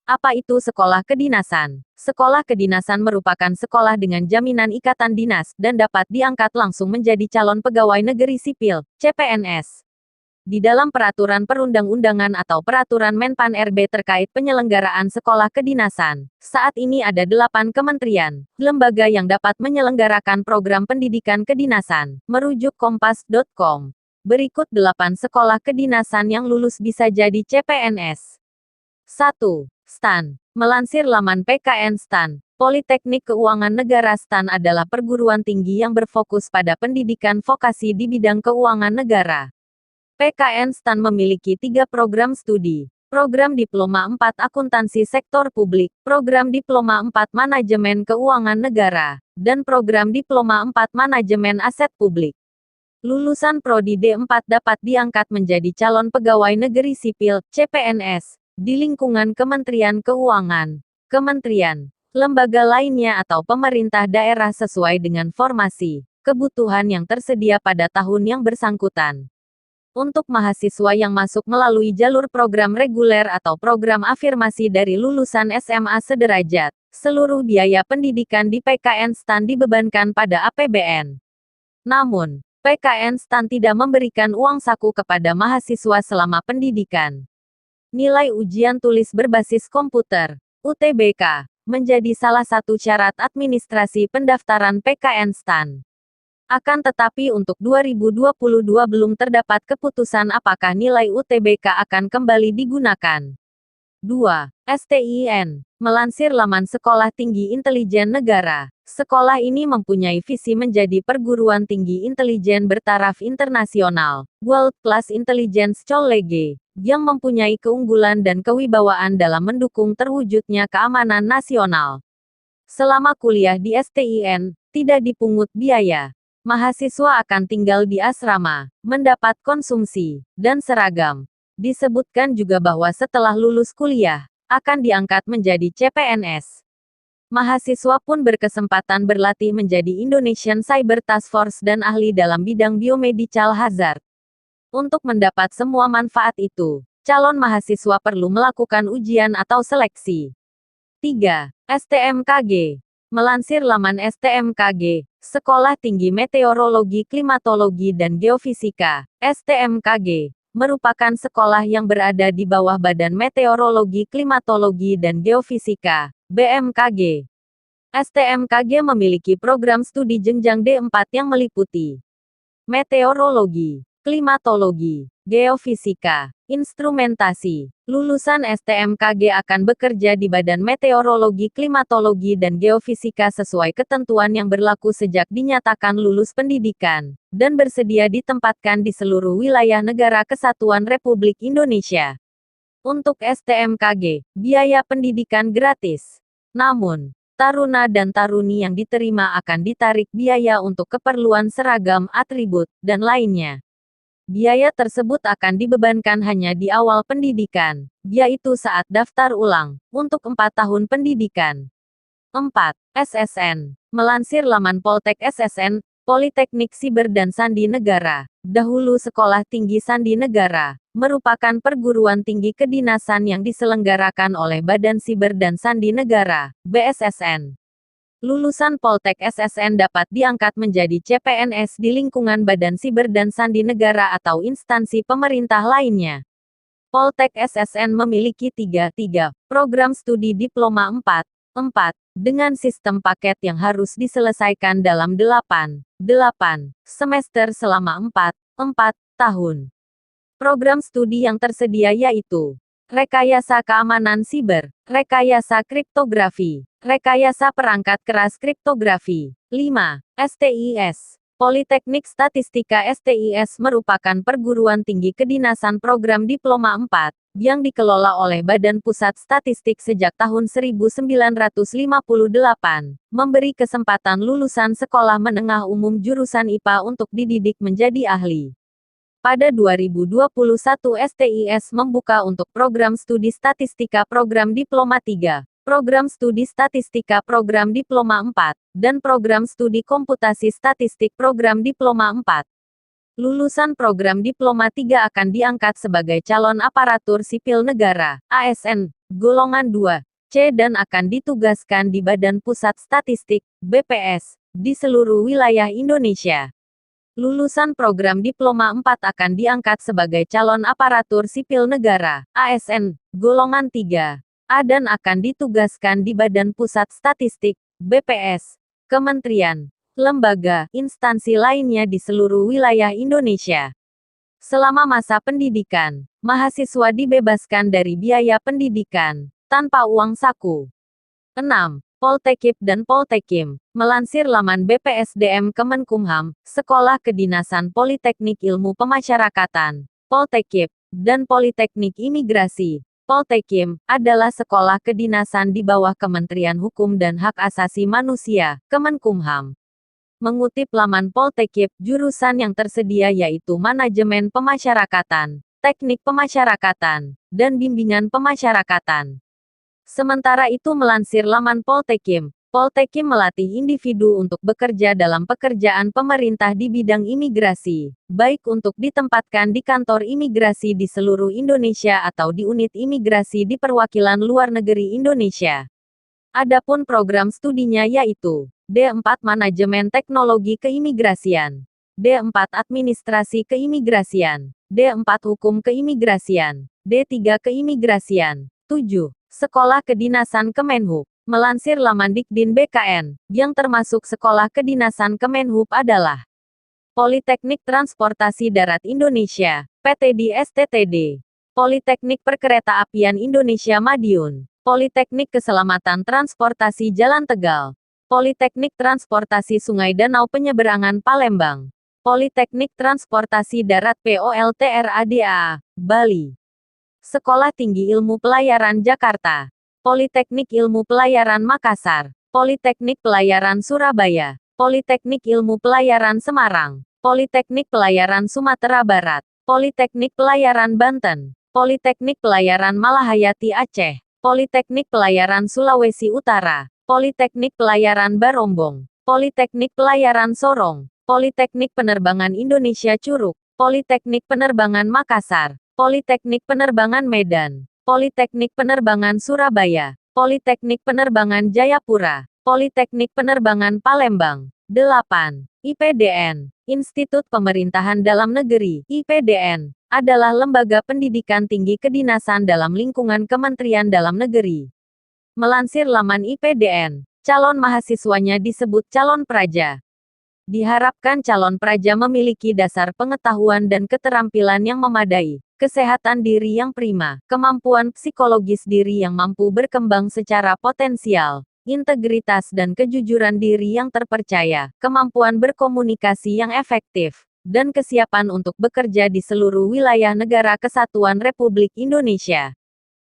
Apa itu sekolah kedinasan? Sekolah kedinasan merupakan sekolah dengan jaminan ikatan dinas dan dapat diangkat langsung menjadi calon pegawai negeri sipil, CPNS. Di dalam peraturan perundang-undangan atau peraturan Menpan RB terkait penyelenggaraan sekolah kedinasan, saat ini ada 8 kementerian, lembaga yang dapat menyelenggarakan program pendidikan kedinasan, merujuk kompas.com. Berikut 8 sekolah kedinasan yang lulus bisa jadi CPNS. 1. STAN. Melansir laman PKN STAN, Politeknik Keuangan Negara STAN adalah perguruan tinggi yang berfokus pada pendidikan vokasi di bidang keuangan negara. PKN STAN memiliki 3 program studi. Program Diploma 4 Akuntansi Sektor Publik, Program Diploma 4 Manajemen Keuangan Negara, dan Program Diploma 4 Manajemen Aset Publik. Lulusan Prodi D4 dapat diangkat menjadi calon pegawai negeri sipil, CPNS, di lingkungan Kementerian Keuangan, kementerian, lembaga lainnya atau pemerintah daerah sesuai dengan formasi, kebutuhan yang tersedia pada tahun yang bersangkutan. Untuk mahasiswa yang masuk melalui jalur program reguler atau program afirmasi dari lulusan SMA sederajat, seluruh biaya pendidikan di PKN STAN dibebankan pada APBN. Namun, PKN STAN tidak memberikan uang saku kepada mahasiswa selama pendidikan. Nilai ujian tulis berbasis komputer, UTBK, menjadi salah satu syarat administrasi pendaftaran PKN STAN. Akan tetapi untuk 2022 belum terdapat keputusan apakah nilai UTBK akan kembali digunakan. 2. STIN. Melansir laman Sekolah Tinggi Intelijen Negara, sekolah ini mempunyai visi menjadi perguruan tinggi intelijen bertaraf internasional, World Class Intelligence College, yang mempunyai keunggulan dan kewibawaan dalam mendukung terwujudnya keamanan nasional. Selama kuliah di STIN, tidak dipungut biaya. Mahasiswa akan tinggal di asrama, mendapat konsumsi, dan seragam. Disebutkan juga bahwa setelah lulus kuliah, akan diangkat menjadi CPNS. Mahasiswa pun berkesempatan berlatih menjadi Indonesian Cyber Task Force dan ahli dalam bidang biomedical hazard. Untuk mendapat semua manfaat itu, calon mahasiswa perlu melakukan ujian atau seleksi. 3. STMKG. Melansir laman STMKG, Sekolah Tinggi Meteorologi Klimatologi dan Geofisika, STMKG, merupakan sekolah yang berada di bawah Badan Meteorologi Klimatologi dan Geofisika, BMKG. STMKG memiliki program studi jenjang D4 yang meliputi meteorologi, klimatologi, geofisika, instrumentasi. Lulusan STMKG akan bekerja di Badan Meteorologi Klimatologi dan Geofisika sesuai ketentuan yang berlaku sejak dinyatakan lulus pendidikan, dan bersedia ditempatkan di seluruh wilayah Negara Kesatuan Republik Indonesia. Untuk STMKG, biaya pendidikan gratis. Namun, taruna dan taruni yang diterima akan ditarik biaya untuk keperluan seragam, atribut, dan lainnya. Biaya tersebut akan dibebankan hanya di awal pendidikan, yaitu saat daftar ulang, untuk 4 tahun pendidikan. 4. SSN. Melansir laman Poltek SSN, Politeknik Siber dan Sandi Negara, dahulu Sekolah Tinggi Sandi Negara, merupakan perguruan tinggi kedinasan yang diselenggarakan oleh Badan Siber dan Sandi Negara, BSSN. Lulusan Poltek SSN dapat diangkat menjadi CPNS di lingkungan Badan Siber dan Sandi Negara atau instansi pemerintah lainnya. Poltek SSN memiliki 3 program studi Diploma 4 dengan sistem paket yang harus diselesaikan dalam 8 semester selama 4 tahun. Program studi yang tersedia yaitu Rekayasa Keamanan Siber, Rekayasa Kriptografi, Rekayasa Perangkat Keras Kriptografi. 5. STIS. Politeknik Statistika STIS merupakan perguruan tinggi kedinasan program Diploma 4, yang dikelola oleh Badan Pusat Statistik sejak tahun 1958, memberi kesempatan lulusan sekolah menengah umum jurusan IPA untuk dididik menjadi ahli. Pada 2021 STIS membuka untuk program studi statistika program Diploma 3, program studi statistika program Diploma 4, dan program studi komputasi statistik program Diploma 4. Lulusan program Diploma 3 akan diangkat sebagai calon aparatur sipil negara, ASN, golongan 2, C dan akan ditugaskan di Badan Pusat Statistik, BPS, di seluruh wilayah Indonesia. Lulusan program Diploma 4 akan diangkat sebagai calon aparatur sipil negara, ASN, golongan 3, A dan akan ditugaskan di Badan Pusat Statistik, BPS, kementerian, lembaga, instansi lainnya di seluruh wilayah Indonesia. Selama masa pendidikan, mahasiswa dibebaskan dari biaya pendidikan, tanpa uang saku. 6. Poltekip dan Poltekim, melansir laman BPSDM Kemenkumham, Sekolah Kedinasan Politeknik Ilmu Pemasyarakatan, Poltekip, dan Politeknik Imigrasi, Poltekim, adalah sekolah kedinasan di bawah Kementerian Hukum dan Hak Asasi Manusia, Kemenkumham. Mengutip laman Poltekip, jurusan yang tersedia yaitu Manajemen Pemasyarakatan, Teknik Pemasyarakatan, dan Bimbingan Pemasyarakatan. Sementara itu melansir laman Poltekim, Poltekim melatih individu untuk bekerja dalam pekerjaan pemerintah di bidang imigrasi, baik untuk ditempatkan di kantor imigrasi di seluruh Indonesia atau di unit imigrasi di perwakilan luar negeri Indonesia. Adapun program studinya yaitu D4 Manajemen Teknologi Keimigrasian, D4 Administrasi Keimigrasian, D4 Hukum Keimigrasian, D3 Keimigrasian. 7. Sekolah Kedinasan Kemenhub. Melansir laman Dikdin BKN, yang termasuk Sekolah Kedinasan Kemenhub adalah Politeknik Transportasi Darat Indonesia, PTD STTD, Politeknik Perkeretaapian Indonesia Madiun, Politeknik Keselamatan Transportasi Jalan Tegal, Politeknik Transportasi Sungai Danau Penyeberangan Palembang, Politeknik Transportasi Darat POLTRADA, Bali, Sekolah Tinggi Ilmu Pelayaran Jakarta, Politeknik Ilmu Pelayaran Makassar, Politeknik Pelayaran Surabaya, Politeknik Ilmu Pelayaran Semarang, Politeknik Pelayaran Sumatera Barat, Politeknik Pelayaran Banten, Politeknik Pelayaran Malahayati Aceh, Politeknik Pelayaran Sulawesi Utara, Politeknik Pelayaran Barombong, Politeknik Pelayaran Sorong, Politeknik Penerbangan Indonesia Curug, Politeknik Penerbangan Makassar, Politeknik Penerbangan Medan, Politeknik Penerbangan Surabaya, Politeknik Penerbangan Jayapura, Politeknik Penerbangan Palembang. 8. IPDN, Institut Pemerintahan Dalam Negeri, IPDN, adalah lembaga pendidikan tinggi kedinasan dalam lingkungan Kementerian Dalam Negeri. Melansir laman IPDN, calon mahasiswanya disebut calon praja. Diharapkan calon praja memiliki dasar pengetahuan dan keterampilan yang memadai, kesehatan diri yang prima, kemampuan psikologis diri yang mampu berkembang secara potensial, integritas dan kejujuran diri yang terpercaya, kemampuan berkomunikasi yang efektif, dan kesiapan untuk bekerja di seluruh wilayah Negara Kesatuan Republik Indonesia.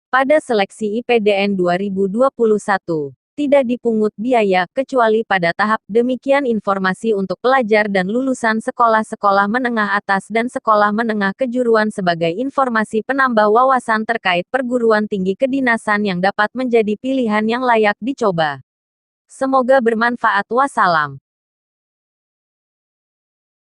Pada seleksi IPDN 2021, tidak dipungut biaya, kecuali pada tahap. Demikian informasi untuk pelajar dan lulusan sekolah-sekolah menengah atas dan sekolah menengah kejuruan sebagai informasi penambah wawasan terkait perguruan tinggi kedinasan yang dapat menjadi pilihan yang layak dicoba. Semoga bermanfaat. Wassalam.